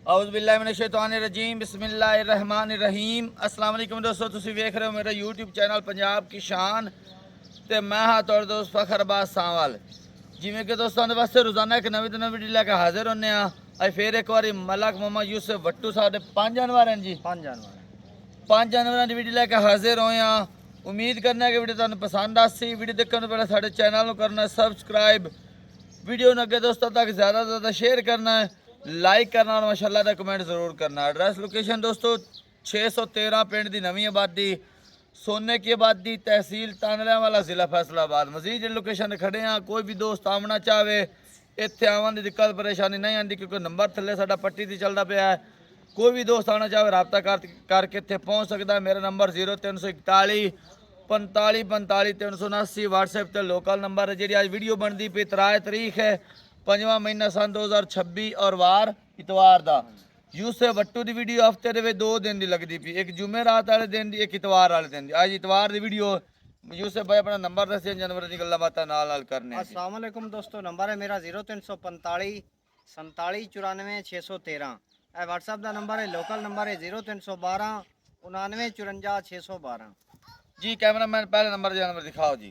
औज़ुबिल्लाहिमिनश्शैतानिर्रजीम बिस्मिल्लाहिर्रहमानिर्रहीम। अस्सलाम वालेकुम दोस्तों, ਤੁਸੀਂ ਵੇਖ ਰਹੇ ਹੋ ਮੇਰਾ YouTube ਚੈਨਲ ਪੰਜਾਬ ਕੀ ਸ਼ਾਨ ਤੇ ਮੈਂ ਹਾਂ ਤੁਹਾਡਾ ਦੋਸਤ ਫਖਰ ਅਬਾਸ ਸਾਂਵਲ। ਜਿਵੇਂ ਕਿ ਦੋਸਤਾਂ ਦੇ ਵਾਸਤੇ ਰੋਜ਼ਾਨਾ ਇੱਕ ਨਵੀਂ ਤੋਂ ਨਵੀਂ ਵੀਡੀਓ ਲੈ ਕੇ ਹਾਜ਼ਰ ਹੁੰਨੇ ਆ। ਅੱਜ ਫੇਰ ਇੱਕ ਵਾਰੀ ਮਲਕ ਮੁਹੰਮਦ ਯੂਸਫ ਵੱਟੂ ਸਾਹਿਬ ਦੇ 5 ਜਨਵਰ ਹਨ ਜੀ, 5 ਜਨਵਰਾਂ ਦੀ ਵੀਡੀਓ ਲੈ ਕੇ ਹਾਜ਼ਰ ਹੋਏ ਆ। ਉਮੀਦ ਕਰਨਾ ਕਿ ਵੀਡੀਓ ਤੁਹਾਨੂੰ ਪਸੰਦ ਆਸੀ। ਵੀਡੀਓ ਦੇਖਣ ਤੋਂ ਪਹਿਲਾਂ ਸਾਡੇ ਚੈਨਲ ਨੂੰ ਕਰਨਾ ਸਬਸਕ੍ਰਾइब, वीडियो ਨੂੰ ਅੱਗੇ ਦੋਸਤਾਂ ਤੱਕ ज़्यादा से ज़्यादा शेयर करना है, लाइक करना और माशाल्लाह का कमेंट ज़रूर करना। एड्रैस लोकेशन दोस्तों 613 पिंड की नवी आबादी, सोने की आबादी, तहसील तानलेवाला, ज़िला फैसलाबाद। मजीद जिस लोकेशन खड़े हैं, कोई भी दोस्त आना चाहे इतने आवन की दिक्कत परेशानी नहीं आती, क्योंकि नंबर थले साडा पट्टी से चलता पाया है। कोई भी दोस्त आना चाहे रबता करके इतने पहुँच सकता है। मेरा नंबर 0341 45 45 379 व्हाट्सएप ते लोकल नंबर है। जी अज वीडियो बनती पई 3 तरीक है 5वां महीना सन 2026 और वार इतवार का। यूसुफ वट्टू की वीडियो हफ्ते के 2 दिन की लगती पई, एक जुमे रात वाले दिन की, एक इतवार वाले दिन की। अज इतवार की वीडियो यूसुफ भाई अपना नंबर दसिए, जानवर की गल्लां बातां नाल करने। अस्सलाम वालेकुम दोस्तों, नंबर है मेरा 0345 47 94 613। व्हाट्सएप का नंबर है, लोकल नंबर है 0312 99 54 612। जी कैमरामैन पहले नंबर जानवर दिखाओ जी।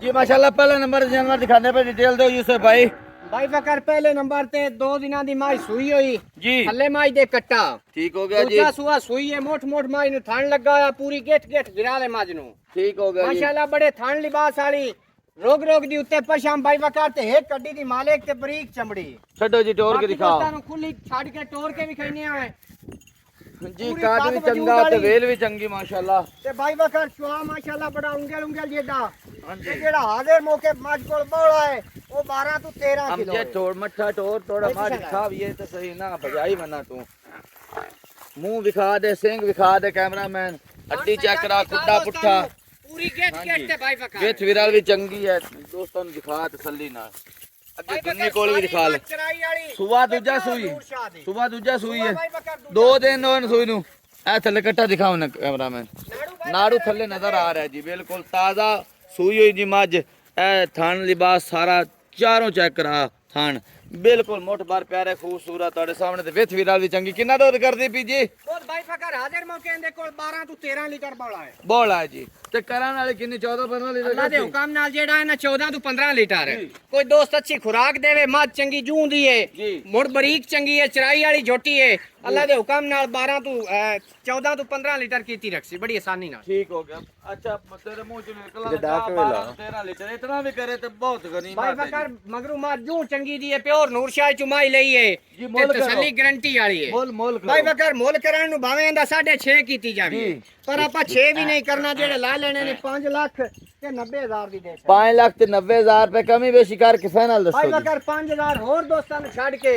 जी माशाल्लाह पहले नंबर जानवर दिखाने पे डिटेल दो यूसुफ भाई। भाई फकर पहले नंबर ते 2 दिना दी माई सूई होई जी, थल्ले माई दे कट्टा ठीक हो गया जी। दूजा सुआ सूई है, मोट मोट माई नु थान लगा है, पूरी गेट गेट गिरा ले माज नु, ठीक हो गया जी। माशाल्लाह बड़े थान लिबास वाली रोग रोग दी उत्ते पशाम भाई फकर ते हेक कड्डी दी मालिक ते बरीक चमड़ी। छड्डो जी टोर के दिखाओ दोस्तां नु खुली छाड़ के टोर के भी खैने आए जी। काद भी चंगा ते वेल भी चंगी माशाल्लाह ते भाई फकर शुआ माशाल्लाह बड़ा उंगल उंगल जेदा। ते जेड़ा हाजिर मौके माज कोल बोला है वो 12 तो 13 हम किलो जे है। टोर मट्ठा टोर थोड़ा मार दिखा ये तो सही ना बजाई बना तू। मुंह दिखा दे, सिंग दिखा दे कैमरामैन, हड्डी चेक करा, खुड्डा पुट्ठा पूरी गेट गेट ते भाई फकर वेथ विरल भी चंगी है। दोस्तों ने दिखा तसल्ली ना अगे दुन्नी कोल भी दिखा ले। सुबह दूजा सूई, सुबह दूजा सूई है, 2 दिन होन सूई नु। ए थल्ले कट्टा दिखाओ ना कैमरामैन, नाड़ू थल्ले नजर आ रहा है जी, बिल्कुल ताजा सूई हुई जी मज। ए थान लिबास सारा चारों चेक करा, थान बिल्कुल मोट बार प्यारे खूबसूरत ਤੁਹਾਡੇ ਸਾਹਮਣੇ ਤੇ ਵਿਥ ਵਿਰਾਲ ਵੀ ਚੰਗੀ। ਕਿੰਨਾ ਦੁੱਧ ਕਰਦੀ ਪੀ ਜੀ? ਬਹੁਤ ਭਾਈ ਫਕਰ ਹਾਜ਼ਰ ਮੌਕੇ ਦੇ ਕੋਲ 12 ਤੋਂ 13 ਲੀਟਰ ਬੋਲਾ ਹੈ। ਬੋਲਾ ਹੈ ਜੀ। ਤੇ ਕਰਨ ਵਾਲੇ ਕਿੰਨੀ 14 15 ਲੀਟਰ ਅੱਲਾ ਦੇ ਹੁਕਮ ਨਾਲ ਜਿਹੜਾ ਹੈ ਨਾ 14 ਤੋਂ 15 ਲੀਟਰ ਹੈ। ਕੋਈ ਦੋਸਤ ਅੱਛੀ ਖੁਰਾਕ ਦੇਵੇ, ਮੱਝ ਚੰਗੀ ਜੂੰਦੀ ਹੈ, ਮੁੜ ਬਰੀਕ ਚੰਗੀ ਹੈ, ਚਰਾਈ ਵਾਲੀ ਝੋਟੀ ਹੈ, ਅੱਲਾ ਦੇ ਹੁਕਮ ਨਾਲ 12 ਤੋਂ 14 ਤੋਂ 15 ਲੀਟਰ ਕੀਤੀ ਰੱਖੀ ਬੜੀ ਆਸਾਨੀ ਨਾਲ। ठीक हो गया। अच्छा तेरे मुंह च निकला 13 लीटर इतना भी करे तो बहुत गनीमत भाई है फकर मगरू मੱਝ ਜੂੰ ਚੰਗੀ ਦੀ ਹੈ, ਪਿਓਰ ਨੂਰਸ਼ਾਹ ਚੁਮਾਈ ਲਈ ਹੈ ਜੀ। ਤੇ ਤਸੱਲੀ ਗਰੰਟੀ ਵਾਲੀ ਹੈ। मोल ਭਾਈ ਫਕਰ ਮੁੱਲ ਕਰਨ ਨੂੰ ਭਾਵੇਂ ਇਹਦਾ 6.5 ਕੀਤੀ ਜਾਵੇ, ਪਰ ਆਪਾਂ 6 ਵੀ ਨਹੀਂ ਕਰਨਾ। ਜਿਹੜੇ ਲਾ ਲੈਣੇ ਨੇ 5 ਲੱਖ ਤੇ 90,000 ਦੀ ਦੇ 5 लाख ते 90,000 रुपए कमी बेशी करके फाइनल दसो ਭਾਈ जी। ਫਕਰ 5,000 ਹੋਰ ਦੋਸਤਾਂ ਨੂੰ ਛੱਡ ਕੇ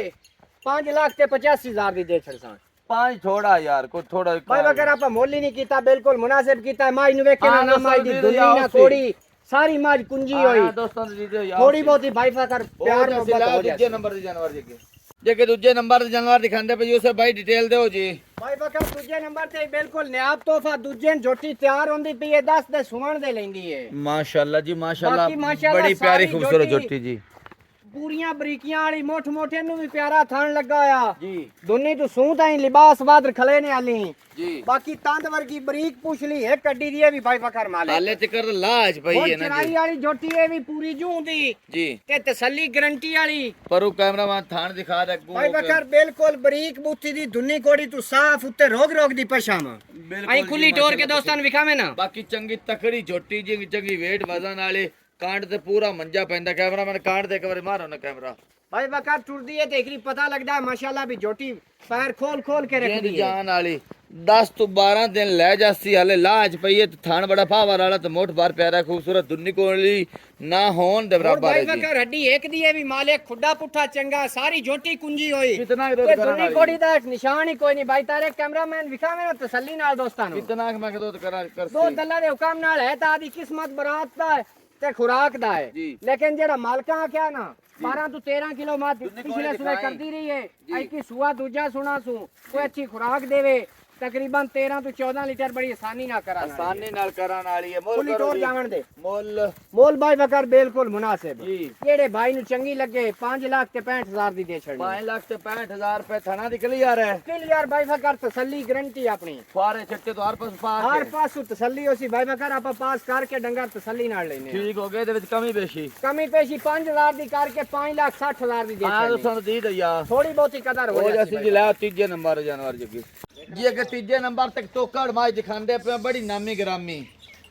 5 ਲੱਖ ਤੇ 85,000 ਦੀ ਦੇ ਛੜਸਾਂ। 5 थोड़ा यार, कोई थोड़ा ਭਾਈ ਫਕਰ ਆਪਾਂ ਮੁੱਲ ਹੀ ਨਹੀਂ ਕੀਤਾ, ਬਿਲਕੁਲ ਮੁਨਾਸਿਬ ਕੀਤਾ। ਮਾਈ ਨੂੰ ਵੇਖੇ ਨਾ ਮਾਈ ਦੀ ਦੁਨੀ ਨਾ ਉਸੀ। ਕੋੜੀ ਸਾਰੀ ਮਾਝ ਕੁੰਜੀ ਹੋਈ। दोस्तों ने दीजिए यार ਥੋੜੀ ਬਹੁਤੀ ਭਾਈ ਫਕਰ ਪਿਆਰ ਮੁਹੱਬਤ ਹੋ दूजे ਜਾਏ। नंबर दे जानवर जे के दूजे नंबर दे जानवर दिखांदे पे यूसुफ भाई डिटेल दो जी। ਭਾਈ ਫਕਰ ਦੂਜੇ ਨੰਬਰ ਤੇ ਬਿਲਕੁਲ ਨਿਆਬ ਤੋਹਫਾ ਦੂਜੇ ਝੋਟੀ ਤਿਆਰ ਹੁੰਦੀ ਪਈ ਹੈ, 10 ਦੇ ਸੁਵਣ ਦੇ ਲੈਂਦੀ ਹੈ। माशाल्लाह जी माशाल्लाह, बाकी माशाल्लाह बड़ी प्यारी सारी खूबसूरत झोटी। झोटी जी। ਪੂਰੀਆਂ ਬਰੀਕੀਆਂ ਵਾਲੀ ਮੋਠ ਮੋਠੇ ਨੂੰ ਵੀ ਪਿਆਰਾ ਥਣ ਲੱਗਾ ਆ जी ਦੁਨੀ ਤੋਂ ਸੂਹ ਤਾਈ ਲਿਬਾਸ ਬਾਦਰ ਖਲੇ ਨੇ ਆਲੀ। जी ਬਾਕੀ ਤੰਦ ਵਰਗੀ ਬਰੀਕ ਪੁਛਲੀ ਹੈ ਕੱਢੀ ਦੀ, ਇਹ ਵੀ ਭਾਈ ਫਕਰ ਮਾਲੇ हाले तकर लाज पई है ना ਚਰਾਈ जी। ਵਾਲੀ ਝੋਟੀ ਇਹ ਵੀ ਪੂਰੀ ਜੂੰ ਦੀ जी ਤੇ ਤਸੱਲੀ ਗਰੰਟੀ ਵਾਲੀ। परू कैमरामैन थान दिखा दे ਭਾਈ ਫਕਰ ਬਿਲਕੁਲ ਬਰੀਕ ਬੂਥੀ ਦੀ ਦੁਨੀ ਕੋੜੀ ਤੋਂ ਸਾਫ ਉੱਤੇ ਰੋਗ ਰੋਗ ਦੀ ਪਛਾਮ बिल्कुल ਆਈ जी, ਖੁੱਲੀ ਟੋਰ ਕੇ माशाल्लाह। ਦੋਸਤਾਂ ਨੂੰ ਵਿਖਾਵੇਂ ਨਾ। बाकी चंगी तकड़ी झोटी जी, चंगी वेट वजन वाले कांड ते पूरा मंजा पैंदा। कैमरामैन कांड दे एक बार मारो ना कैमरा। भाई बकर टुरदी है देखरी पता लगदा है माशाल्लाह भी झोटी पैर खोल खोल के रख दी है। जान वाली 10 तो 12 दिन ले जासी, हाले लाज पई है। थान बड़ा पावर वाला तो मोट बार प्यारा खूबसूरत दुन्नी कोली ना होन दे और बराबर भाई है जी। बकर हड्डी एक दी है भी मालिक खुड्डा पुट्ठा चंगा, सारी झोटी कुंजी होई। कितना ते विरोध दुन्नी करना कोड़ी दा एक निशान ही कोई नहीं। भाई तारे कैमरामैन विखावे ना तसल्ली नाल दोस्तां नु। कितना मैं तो करा कर दो दल्ला दे हुकम नाल है ता दी किस्मत बरात दा है ते खुराक दा है। जी। लेकिन जेड़ा मालका क्या ना 12 तो 13 किलो मात पिछले सुबह करती रही है। आई की सुआ दूजा सुना सु कोई अच्छी खुराक देवे, तकरीबन 13 तो 14 लीटर बड़ी आसानी ना करा आसानी नाल कराने वाली है। मोल फुली करो टोर जी। जावन दे मोल मोल भाई बकर बिल्कुल मुनासिब जी। जेड़े भाई नु चंगी लगे 5,65,000 दी दे छड़ी 5,65,000 रुपए थाना निकली आ रहा है। क्लियर भाई बकर तसल्ली गारंटी अपनी फुआरे छट्टे तो हर पास पास हर है। पासों तसल्ली होसी भाई बकर आप पास करके डंगर तसल्ली नाल लेने ठीक हो गए दे विच कमी बेशी कमी पेशी 5,000 दी करके 5,60,000 दी दे हां तो छड़ी सन दी दया थोड़ी बहुती कदर हो हो जाती जैसी जी ला तीजे नंबर जानवर जगी जी। अगर तीजे नंबर तक टोकड़ माई दिखांदे पे बड़ी नामी ग्रामी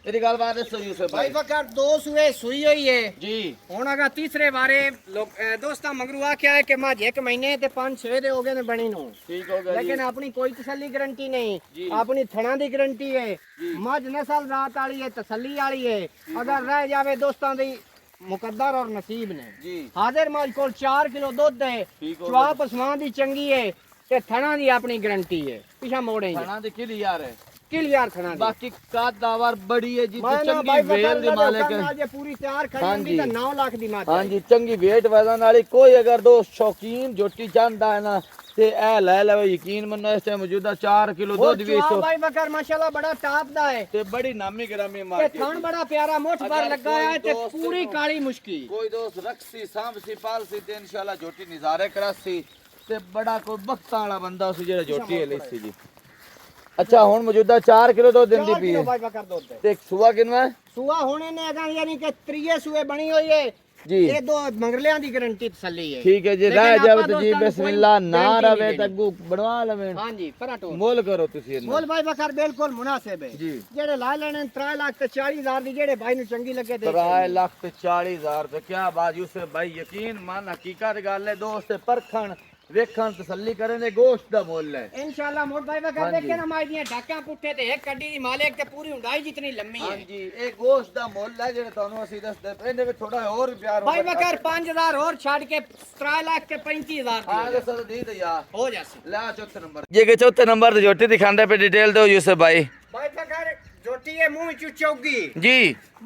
तेरी गल बात है सही यूसुफ भाई भाई बकर दो सुए सुई हुई है जी। ਹੁਣ ਅਗਾ ਤੀਸਰੇ ਬਾਰੇ ਲੋਕ ਦੋਸਤਾਂ ਮੰਗਰੂ ਆਖਿਆ ਹੈ ਕਿ ਮਾਝ 1 ਮਹੀਨੇ ਤੇ 5-6 ਦੇ ਹੋ ਗਏ ਨੇ ਬਣੀ ਨੂੰ ठीक हो गया लेकिन जी। अपनी कोई तसल्ली गारंटी नहीं जी। अपनी थना दी गारंटी है जी। मझ नस्ल रात वाली है तसल्ली वाली है अगर रह जावे दोस्तों दी मुकद्दर और नसीब ने जी हाजिर मौज कोल 4 किलो दुध है ठीक हो चवाप आसमान दी चंगी है ते थना दी अपनी गारंटी है पिछा मोड़े थाना दी किल यार है। क्लियर थना दी बाकी का दावर बड़ी है जी तो मैं ना चंगी भाई वेल दी मालिक है। आज पूरी तैयार खड़ी हाँ होंदी जी। तो 9 लाख दी मात हाँ जी चंगी वेट वजन वाली कोई अगर दोस्त शौकीन जोटी चाहता है ना ते ए ले ले यकीन मनो इस टाइम मौजूदा 4 किलो वो दूध भी चवा सो भाई बकर माशाल्लाह बड़ा टॉप दा है ते बड़ी नामी ग्रामी ये मार्केट थान बड़ा प्यारा मुठ पर अगर लगा है कोई ते दोस्त पूरी को- काली मुश्की कोई दोस्त रखसी सांभसी पालसी ते इंशाल्लाह जोटी निजारे करासी ते बड़ा कोई बख्ता वाला बंदा उसी जेड़ा जोटी है लेसी जी। अच्छा हुन मौजूदा 4 किलो दूध दिंदी 4 पई किलो है भाई बकर दूध है ते सुआ किनवा है? सुआ होने ने अगर यानी कि त्रिये सुए बनी हुई है जी ये दो मंगलियां दी गारंटी तसल्ली है ठीक है जी लेकिन रह जावे आपा तो जी दोस्तां नूं बिस्मिल्लाह कोई ना गारंटी रवे नहीं तगू बनवा लवे हां जी फराटो मोल करो तुसी इन्ना। मोल भाई बकर बिल्कुल मुनासिब है जी जेड़े ला लेने 3 लाख ते 40,000 दी जेड़े भाई नु चंगी लगे दे 3 लाख ते 40,000 रुपए क्या बात यूसुफ भाई यकीन मान हकीकत गल है दोस्त परखण वेखण तसल्ली करन दे गोश्त दा मोल है। इंशाल्लाह मोट भाई बकर हाँ जी। देखे ना माई दियां ढाका पुट्ठे ते एक कड्डी दी मालिक ते पूरी हुंडाई जितनी लंबी हां है जी ए गोश्त दा मोल है जेड़ा तानू ਅਸੀਂ ਦੱਸਦੇ ਪਏ ਇਹਦੇ ਵਿੱਚ ਥੋੜਾ ਹੋਰ ਵੀ ਪਿਆਰ भाई बकर 5,000 और छाड़ के 3 लाख ते 35,000 हां दी ਦੱਸ ਦੀ ਤੇ ਯਾਰ हो जासी ਲੈ ਚੌਥੇ ਨੰਬਰ ਜੇ ਕਿ ਚੌਥੇ ਨੰਬਰ ਤੇ ਜੋਟੀ ਦਿਖਾਉਂਦੇ ਪਏ ਡਿਟੇਲ ਦਿਓ ਯੂਸੁਫ ਭਾਈ भाई बकर जोटी है मुंह चू चौगी जी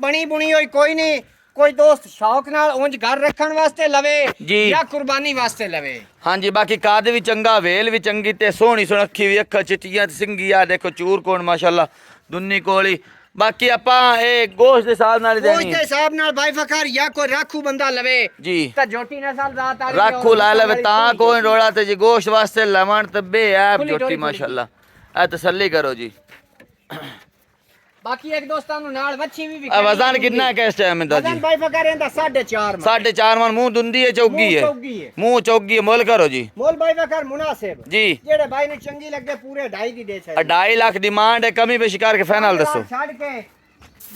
बनी बुनी हुई कोई नहीं कोई दोस्त शौक नाल उंज घर रखण वास्ते लवे जी। या कुर्बानी वास्ते लवे हाँ जी बाकी काद भी चंगा वेल भी चंगी ते सोहनी सुनखी भी अखा चिट्टियां ते सिंगी आ देखो चूर कोण माशाल्लाह दुन्नी कोली बाकी ਆਪਾਂ ਇਹ ਗੋਸ਼ਤ ਦੇ ਹਿਸਾਬ ਨਾਲ ਹੀ ਉਸ ਦੇਣੀ ਦੇ ਹੈ ਹਿਸਾਬ ਨਾਲ ਭਾਈ ਫਕਰ ਜਾਂ ਕੋਈ ਰਾਖੂ ਬੰਦਾ ਲਵੇ ਜੀ ਤਾਂ ਜੋਟੀ ਨਸਲ ਰਾਤ ਵਾਲੀ ਰੱਖੂ ਲਾ ਲਵੇ ਤਾਂ ਕੋਈ ਰੋਲਾ ਤੇ ਜੀ ਗੋਸ਼ਤ ਵਾਸਤੇ ਲਵਣ ਤੇ ਬੇਅਬ ਖੁੱਲੀ ਜੋਟੀ ਡੋਰੀ ਮਾਸ਼ਾਅੱਲਾ ਇਹ ਤਸੱਲੀ ਕਰੋ ਜੀ ਬਾਕੀ ਇੱਕ ਦੋਸਤਾਂ ਨੂੰ ਨਾਲ ਵੱਛੀ ਵੀ ਇਹ ਵਜ਼ਨ ਕਿੰਨਾ ਹੈ ਇਸ ਟਾਈਮ ਦਾ ਵਜ਼ਨ ਜੀ ਭਾਈ ਫਕਰ ਇਹਦਾ 4.5 4.5 ਮਨ ਮੂੰਹ ਦੁੰਦੀ ਹੈ ਚੌਗੀ ਹੈ ਚੌਗੀ ਹੈ ਮੂੰਹ ਚੌਗੀ ਹੈ ਮੁੱਲ ਕਰੋ ਜੀ ਮੋਲ ਭਾਈ ਫਕਰ ਮੁਨਾਸਿਬ ਜੀ ਜਿਹੜੇ ਭਾਈ ਨੂੰ ਚੰਗੀ ਲੱਗੇ ਪੂਰੇ 2.5 ਦੀ ਦੇ ਛੱਡ 2.5 ਲੱਖ ਡਿਮਾਂਡ ਹੈ ਕਮੀ ਬੇਸ਼ੀ ਕਰਕੇ ਫਾਈਨਲ ਦੱਸੋ ਛੱਡ ਕੇ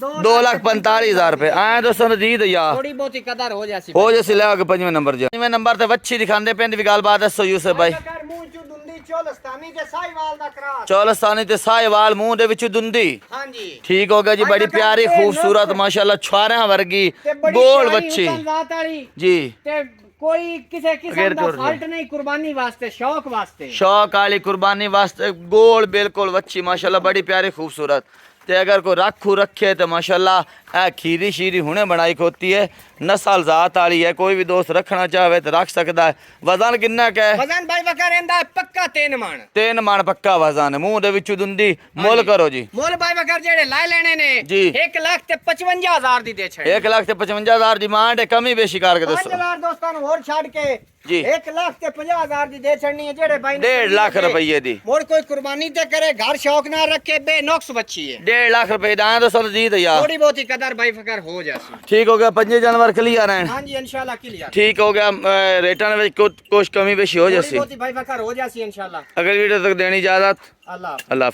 2,45,000 रुपए आए दोस्तों ने दी दिया ਥੋੜੀ ਬਹੁਤੀ ਕਦਰ ਹੋ ਜਾਸੀ हो जैसे ले आगे पंजवें नंबर जा पंजवें नंबर ते वच्छी दिखांदे पेंद भी गल बात दसो यूसुफ भाई ਫਕਰ ਮੂੰਹ ਚੋਂ ਦੁੰਦੀ ਚੋਲਸਤਾਨੀ ਤੇ ਸਾਈਵਾਲ ਦਾ ਕਰਾਸ चौलस्तानी ते साहिवाल मुंह दे विच दुंदी ਹਾਂਜੀ ठीक हो गया जी भाई बड़ी बकर प्यारी ते खूबसूरत लोग- माशाल्लाह छुआरियां वर्गी ਤੇ ਬੜੀ गोल ਪਿਆਰੀ बच्ची ਹੁਸਨ ਜ਼ਾਤ ਵਾਲੀ जी ਤੇ ਕੋਈ ਕਿਸੇ ਕਿਸਮ ਅਗੇਰ ਦਾ ਤੁਰ ਜਾ। ਫਾਲਟ ਨਹੀਂ ਕੁਰਬਾਨੀ ਵਾਸਤੇ ਸ਼ੌਕ ਵਾਸਤੇ शौक वाली कुर्बानी वास्ते गोल बिल्कुल वच्छी माशाल्लाह बड़ी प्यारी खूबसूरत ते अगर कोई रखू रखे तो माशाल्लाह खीरी शीरी हुने बनाई होती है नस्ल जात वाली है कोई भी दोस्त रखना चाहे तो रख सकता है वजन कितना का है ਵਜ਼ਨ ਭਾਈ ਬਕਾ ਰਹਿੰਦਾ ਹੈ ਪੱਕਾ 3 ਮਣ 3 ਮਣ ਪੱਕਾ ਵਜ਼ਨ ਹੈ ਮੂੰਹ ਦੇ ਵਿੱਚੋਂ ਦੁੰਦੀ ਮੁੱਲ ਕਰੋ ਜੀ ਮੁੱਲ ਭਾਈ ਬਕਰ ਜਿਹੜੇ ਲੈ ਲੈਣੇ ਨੇ ਜੀ। 1,55,000 ਦੀ ਦੇ ਛੱਡ 1,55,000 ਡਿਮਾਂਡ ਹੈ ਕਮੀ ਬੇਸ਼ੀ ਕਰਕੇ ਦੱਸੋ 5,000 ਦੋਸਤਾਂ ਨੂੰ ਹੋਰ ਛੱਡ ਕੇ ਜੀ। 1,50,000 ਦੀ ਦੇ ਛੱਡਣੀ ਹੈ ਜਿਹੜੇ ਭਾਈ 1.5 ਲੱਖ ਰੁਪਏ ਦੀ ਮੋੜ ਕੋਈ ਕੁਰਬਾਨੀ ਤੇ ਕਰੇ ਘਰ ਸ਼ੌਕ ਨਾਲ ਰੱਖੇ ਬੇਨੁਕਸ ਬੱਚੀ ਹੈ 1.5 ਲੱਖ ਰੁਪਏ ਦਾ ਤਾਂ ਸਭ ਜੀ ਦਿਆ ਥੋੜੀ ਬਹੁਤੀ ਕਦਰ ਭਾਈ ਫਕਰ ਹੋ ਜਾਸੀ ਠੀਕ ਹੋ ਗਿਆ ਪੰਜੇ ਜਾਨਵਰ ਕਲੀਅਰ ਹੈ ਹਾਂਜੀ ਇਨਸ਼ਾਅੱਲਾ ਕਲੀਅਰ ਠੀਕ ਹੋ ਗਿਆ ਰੇਟਾਂ ਵਿੱਚ ਕੁਛ ਕਮੀ ਬੇਸ਼ੀ ਹੋ ਥੋੜੀ ਜਾਸੀ ਬਹੁਤੀ ਭਾਈ ਫਕਰ ਹੋ ਜਾਸੀ ਇਨਸ਼ਾਅੱਲਾ ਅਗਲੀ ਵੀਡੀਓ ਤੱਕ ਦੇਣੀ ਇਜਾਜ਼ਤ ਅੱਲਾਹ ਅੱਲਾਹ